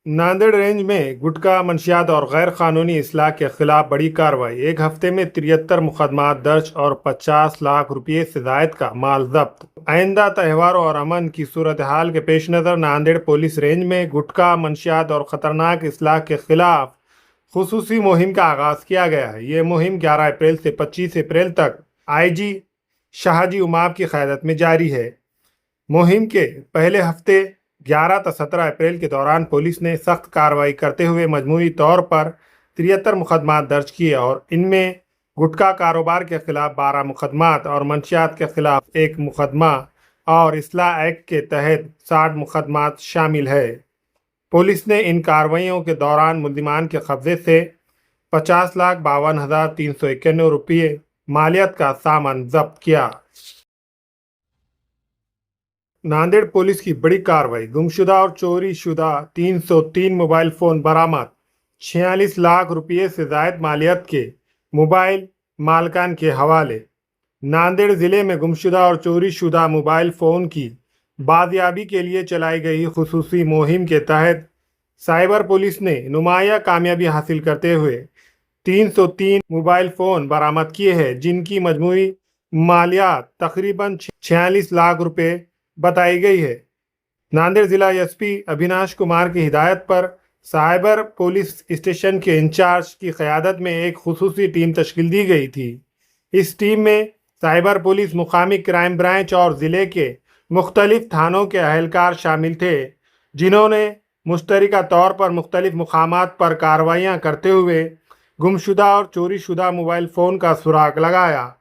Nanded range में गुटखा मंशियात और गैर कानूनी इस्लाह के खिलाफ बड़ी कार्रवाई। एक हफ्ते में 73 मुकदमात दर्ज और 50 लाख रुपये से जायद का माल जब्त। आइंदा त्योहारों और अमन की सूरत हाल के पेश नज़र नांदेड़ पुलिस रेंज में गुटखा मंशियात और ख़तरनाक इस्लाह के खिलाफ खुसूसी मुहिम का आगाज किया गया है। ये मुहिम 11 अप्रैल से 25 अप्रैल तक IG शाहजी उमाब की क़यादत में जारी है। मुहिम के पहले हफ्ते 11 से 17 अप्रैल के दौरान पुलिस ने सख्त कार्रवाई करते हुए मजमूई तौर पर 73 मुकदमात दर्ज किए और इनमें गुटखा कारोबार के खिलाफ 12 मुकदमात और मंशियात के खिलाफ 1 मुकदमा और इस्लाह एक्ट के तहत 60 मुकदमात शामिल है। पुलिस ने इन कार्रवाइयों के दौरान मुल्जिमान के कब्जे से 50,52,391 रुपये मालियत का सामान जब्त किया। नांदेड़ पुलिस की बड़ी कार्रवाई। गुमशुदा और चोरी शुदा 303 मोबाइल फ़ोन बरामद। 46 लाख रुपये से जायद मालियत के मोबाइल मालकान के हवाले। नांदेड़ ज़िले में गुमशुदा और चोरी शुदा मोबाइल फ़ोन की बाजियाबी के लिए चलाई गई खुसूसी मुहिम के तहत साइबर पुलिस ने नुमाया कामयाबी हासिल करते हुए 303 मोबाइल फ़ोन बरामद किए हैं, जिनकी मजमूई मालियात तकरीबन 46 लाख रुपये बताई गई है। नांदेड़ जिला SP अविनाश कुमार की हिदायत पर साइबर पुलिस स्टेशन के इंचार्ज की क़यादत में एक खुसूसी टीम तश्कील दी गई थी। इस टीम में साइबर पुलिस, मुकामी क्राइम ब्रांच और ज़िले के मुख्तलिफ थानों के अहलकार शामिल थे, जिन्होंने मुश्तरका तौर पर मुख्तलिफ मुकामात पर कार्रवाइयाँ करते हुए गुमशुदा और चोरी शुदा मोबाइल फ़ोन का सुराग लगाया।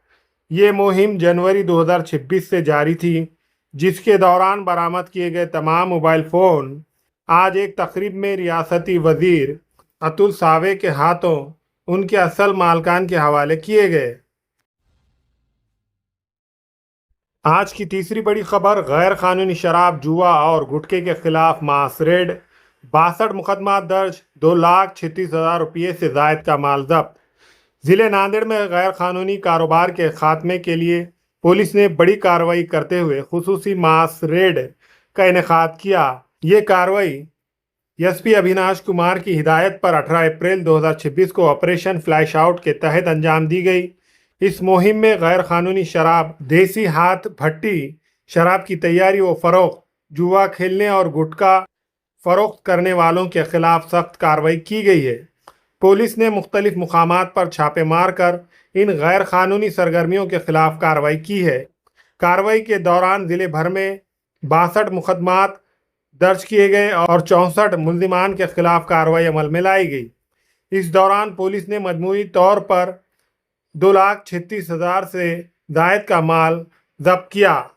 ये मुहिम जनवरी 2026 से जारी थी, जिसके दौरान बरामद किए गए तमाम मोबाइल फ़ोन आज एक तकरीब में रियासती वज़ीर अतुल सावे के हाथों उनके असल मालकान के हवाले किए गए। आज की तीसरी बड़ी खबर, गैर कानूनी शराब, जुआ और गुटखे के खिलाफ मास रेड। 62 मुकदमा दर्ज, 2,36,000 रुपये से जायद का माल जब्त। ज़िले नांदेड़ में गैर कानूनी कारोबार के खात्मे के लिए पुलिस ने बड़ी कार्रवाई करते हुए खुसूसी मास रेड का इनेकाद किया। ये कार्रवाई SP अविनाश कुमार की हिदायत पर 18 अप्रैल 2026 को ऑपरेशन फ्लैश आउट के तहत अंजाम दी गई। इस मुहिम में गैर कानूनी शराब, देसी हाथ भट्टी शराब की तैयारी व फ़रोख्त, जुआ खेलने और गुटखा फ़रोख्त करने वालों के खिलाफ सख्त कार्रवाई की गई है। पुलिस ने मुख्तलिफ मुकामात पर छापे मार कर इन गैर कानूनी सरगर्मियों के खिलाफ कार्रवाई की है। कार्रवाई के दौरान ज़िले भर में 62 मुकदमात दर्ज किए गए और 64 मुल्जिमान के खिलाफ कार्रवाई अमल में लाई गई। इस दौरान पुलिस ने मजमूई तौर पर 2,36,000 से जायद का माल जब्त किया।